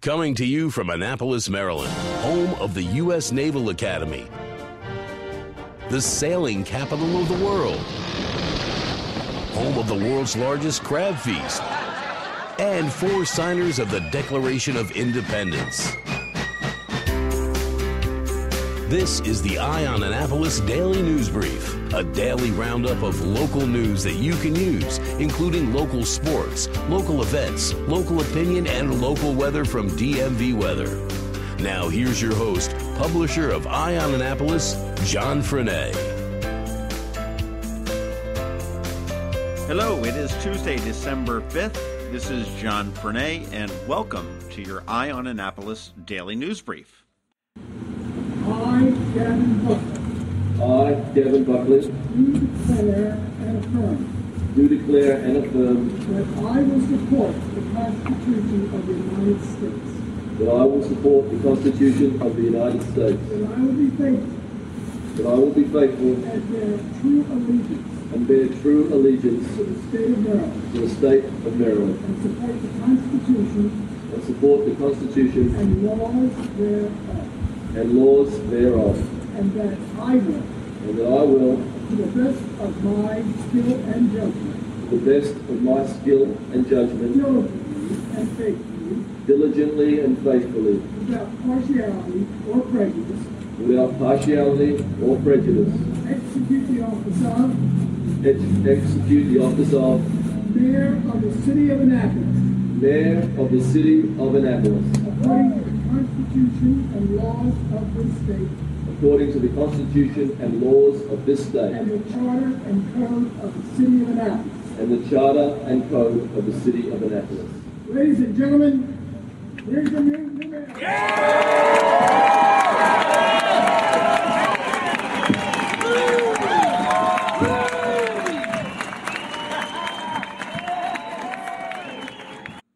Coming to you from Annapolis, Maryland, home of the U.S. Naval Academy, the sailing capital of the world, home of the world's largest crab feast, and 4 signers of the Declaration of Independence. This is the Eye on Annapolis Daily News Brief, a daily roundup of local news that you can use, including local sports, local events, local opinion, and local weather from DMV Weather. Now here's your host, publisher of Eye on Annapolis, John Frenaye. Hello, it is Tuesday, December 5th. This is John Frenaye, and welcome to your Eye on Annapolis Daily News Brief. I, Gavin Buckley. I, Gavin Buckley. Do declare and affirm. Do declare and affirm. That I will support the Constitution of the United States. That I will support the Constitution of the United States. That I will be faithful. That I will be faithful. And bear true allegiance. And bear true allegiance. To the state of Maryland. To the state of Maryland. And support the Constitution. And support the Constitution. And laws thereof. And laws thereof. And that I will. And that I will. To the best of my skill and judgment. To the best of my skill and judgment. Diligently and faithfully. Diligently and faithfully. Without partiality or prejudice. Without partiality or prejudice. Execute the office of. Execute the office of. Mayor of the City of Annapolis. Mayor of the City of Annapolis. According to the Constitution and laws of this state. According to the Constitution and laws of this state. And the Charter and Code of the City of Annapolis. And the Charter and Code of the City of Annapolis. Ladies and gentlemen, here's the new mayor.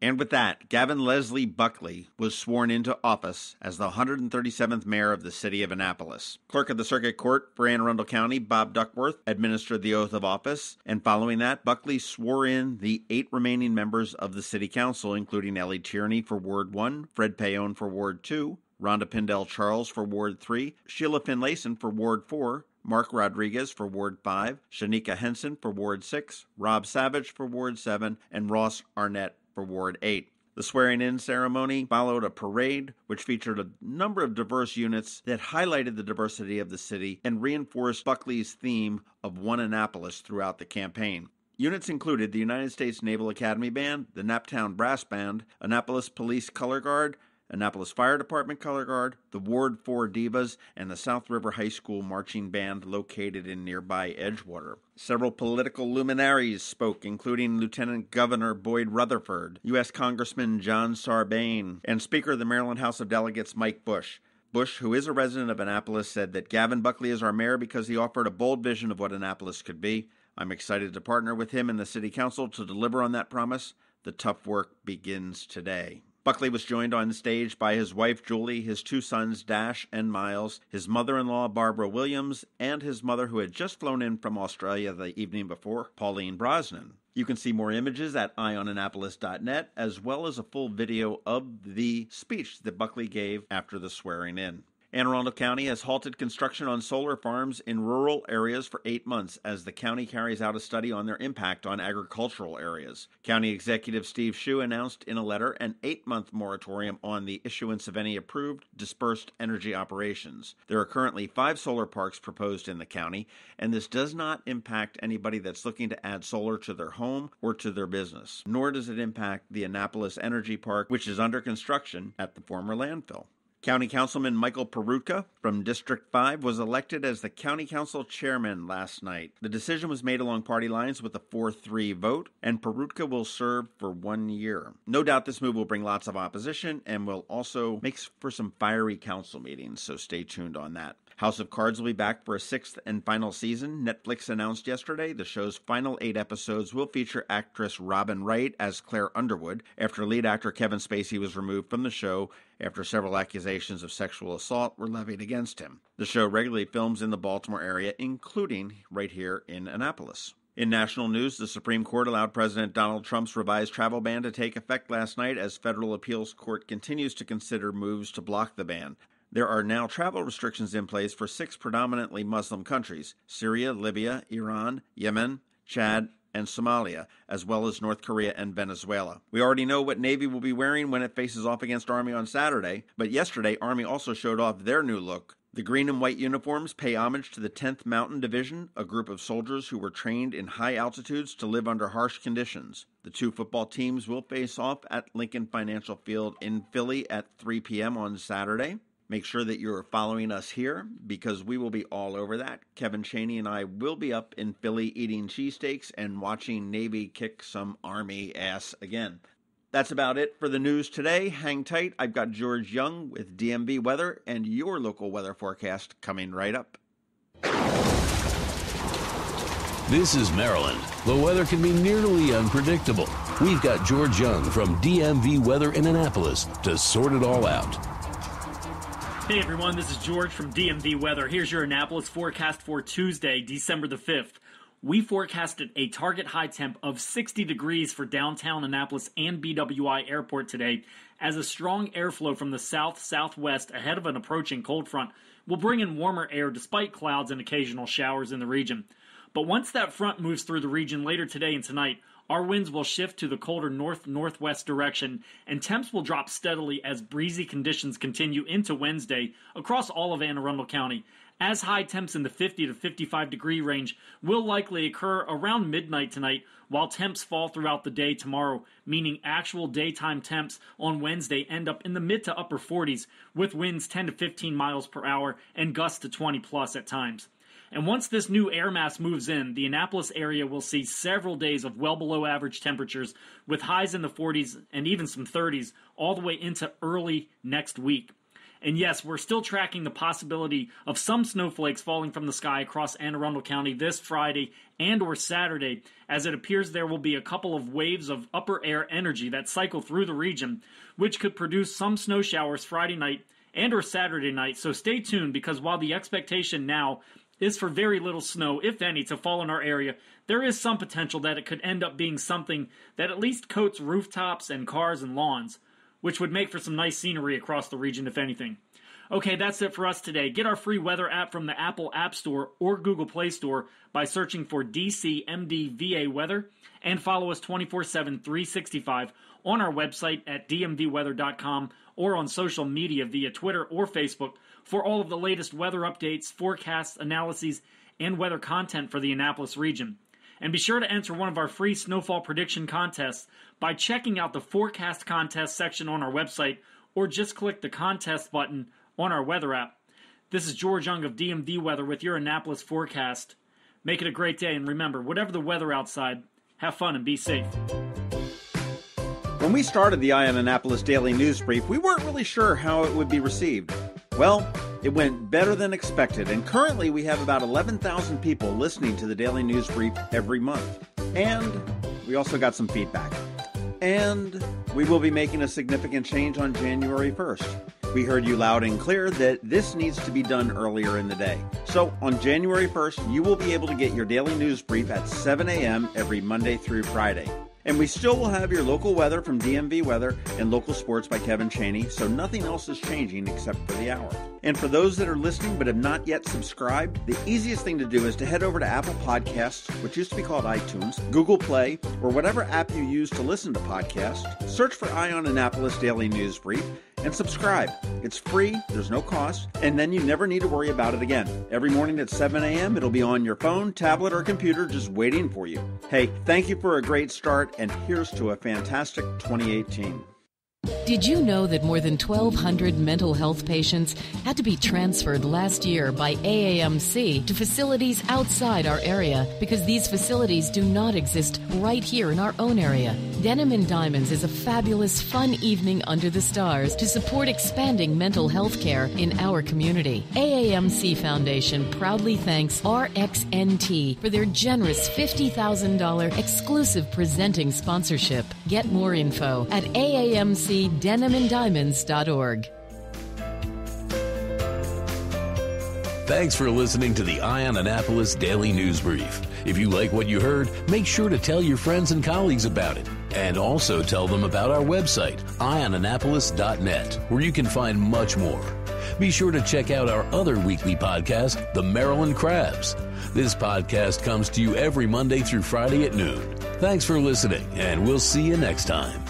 And with that, Gavin Leslie Buckley was sworn into office as the 137th mayor of the city of Annapolis. Clerk of the Circuit Court for Arundel County, Bob Duckworth, administered the oath of office, and following that, Buckley swore in the 8 remaining members of the city council, including Ellie Tierney for Ward 1, Fred Payon for Ward 2, Rhonda Pindell Charles for Ward 3, Sheila Finlayson for Ward 4, Mark Rodriguez for Ward 5, Shanika Henson for Ward 6, Rob Savage for Ward 7, and Ross Arnett for Ward 8. The swearing-in ceremony followed a parade which featured a number of diverse units that highlighted the diversity of the city and reinforced Buckley's theme of One Annapolis throughout the campaign. Units included the United States Naval Academy Band, the Naptown Brass Band, Annapolis Police Color Guard, Annapolis Fire Department Color Guard, the Ward 4 Divas, and the South River High School Marching Band located in nearby Edgewater. Several political luminaries spoke, including Lieutenant Governor Boyd Rutherford, U.S. Congressman John Sarbanes, and Speaker of the Maryland House of Delegates Mike Bush. Bush, who is a resident of Annapolis, said that Gavin Buckley is our mayor because he offered a bold vision of what Annapolis could be. I'm excited to partner with him and the City Council to deliver on that promise. The tough work begins today. Buckley was joined on stage by his wife, Julie, his 2 sons, Dash and Miles, his mother-in-law, Barbara Williams, and his mother, who had just flown in from Australia the evening before, Pauline Brosnan. You can see more images at eyeonannapolis.net, as well as a full video of the speech that Buckley gave after the swearing-in. Arundel County has halted construction on solar farms in rural areas for 8 months as the county carries out a study on their impact on agricultural areas. County Executive Steve Shue announced in a letter an 8-month moratorium on the issuance of any approved dispersed energy operations. There are currently 5 solar parks proposed in the county, and this does not impact anybody that's looking to add solar to their home or to their business, nor does it impact the Annapolis Energy Park, which is under construction at the former landfill. County Councilman Michael Peroutka from District 5 was elected as the County Council Chairman last night. The decision was made along party lines with a 4-3 vote, and Peroutka will serve for 1 year. No doubt this move will bring lots of opposition and will also make for some fiery council meetings, so stay tuned on that. House of Cards will be back for a 6th and final season. Netflix announced yesterday the show's final 8 episodes will feature actress Robin Wright as Claire Underwood after lead actor Kevin Spacey was removed from the show after several accusations of sexual assault were levied against him. The show regularly films in the Baltimore area, including right here in Annapolis. In national news, the Supreme Court allowed President Donald Trump's revised travel ban to take effect last night as federal appeals court continues to consider moves to block the ban. There are now travel restrictions in place for 6 predominantly Muslim countries: Syria, Libya, Iran, Yemen, Chad, and Somalia, as well as North Korea and Venezuela. We already know what Navy will be wearing when it faces off against Army on Saturday, but yesterday Army also showed off their new look. The green and white uniforms pay homage to the 10th Mountain Division, a group of soldiers who were trained in high altitudes to live under harsh conditions. The 2 football teams will face off at Lincoln Financial Field in Philly at 3 p.m. on Saturday. Make sure that you're following us here because we will be all over that. Kevin Chaney and I will be up in Philly eating cheesesteaks and watching Navy kick some Army ass again. That's about it for the news today. Hang tight. I've got George Young with DMV Weather and your local weather forecast coming right up. This is Maryland. The weather can be nearly unpredictable. We've got George Young from DMV Weather in Annapolis to sort it all out. Hey everyone, this is George from DMV Weather. Here's your Annapolis forecast for Tuesday, December the 5th. We forecasted a target high temp of 60 degrees for downtown Annapolis and BWI Airport today, as a strong airflow from the south-southwest ahead of an approaching cold front will bring in warmer air despite clouds and occasional showers in the region. But once that front moves through the region later today and tonight, our winds will shift to the colder north-northwest direction, and temps will drop steadily as breezy conditions continue into Wednesday across all of Anne Arundel County, as high temps in the 50 to 55 degree range will likely occur around midnight tonight, while temps fall throughout the day tomorrow, meaning actual daytime temps on Wednesday end up in the mid to upper 40s, with winds 10 to 15 miles per hour and gusts to 20 plus at times. And once this new air mass moves in, the Annapolis area will see several days of well below average temperatures, with highs in the 40s and even some 30s all the way into early next week. And yes, we're still tracking the possibility of some snowflakes falling from the sky across Anne Arundel County this Friday and or Saturday, as it appears there will be a couple of waves of upper air energy that cycle through the region, which could produce some snow showers Friday night and or Saturday night. So stay tuned, because while the expectation now is for very little snow, if any, to fall in our area, there is some potential that it could end up being something that at least coats rooftops and cars and lawns, which would make for some nice scenery across the region, if anything. Okay, that's it for us today. Get our free weather app from the Apple App Store or Google Play Store by searching for DCMDVA Weather, and follow us 24/7, 365 on our website at dmvweather.com or on social media via Twitter or Facebook for all of the latest weather updates, forecasts, analyses, and weather content for the Annapolis region. And be sure to enter one of our free snowfall prediction contests by checking out the forecast contest section on our website, or just click the contest button on our weather app. This is George Young of DMV Weather with your Annapolis forecast. Make it a great day, and remember, whatever the weather outside, have fun and be safe. When we started the Eye on Annapolis Daily News Brief, we weren't really sure how it would be received. Well, it went better than expected, and currently we have about 11,000 people listening to the Daily News Brief every month. And we also got some feedback. And we will be making a significant change on January 1st. We heard you loud and clear that this needs to be done earlier in the day. So on January 1st, you will be able to get your Daily News Brief at 7 a.m. every Monday through Friday. And we still will have your local weather from DMV Weather and local sports by Kevin Chaney, so nothing else is changing except for the hour. And for those that are listening but have not yet subscribed, the easiest thing to do is to head over to Apple Podcasts, which used to be called iTunes, Google Play, or whatever app you use to listen to podcasts. Search for Eye on Annapolis Daily News Brief and subscribe. It's free, there's no cost, and then you never need to worry about it again. Every morning at 7 a.m., it'll be on your phone, tablet, or computer just waiting for you. Hey, thank you for a great start, and here's to a fantastic 2018. Did you know that more than 1,200 mental health patients had to be transferred last year by AAMC to facilities outside our area because these facilities do not exist right here in our own area? Denim and Diamonds is a fabulous, fun evening under the stars to support expanding mental health care in our community. AAMC Foundation proudly thanks RxNT for their generous $50,000 exclusive presenting sponsorship. Get more info at AAMCDenimandDiamonds.org. Thanks for listening to the Eye on Annapolis Daily News Brief. If you like what you heard, make sure to tell your friends and colleagues about it. And also tell them about our website, eyeonannapolis.net, where you can find much more. Be sure to check out our other weekly podcast, The Maryland Crabs. This podcast comes to you every Monday through Friday at noon. Thanks for listening, and we'll see you next time.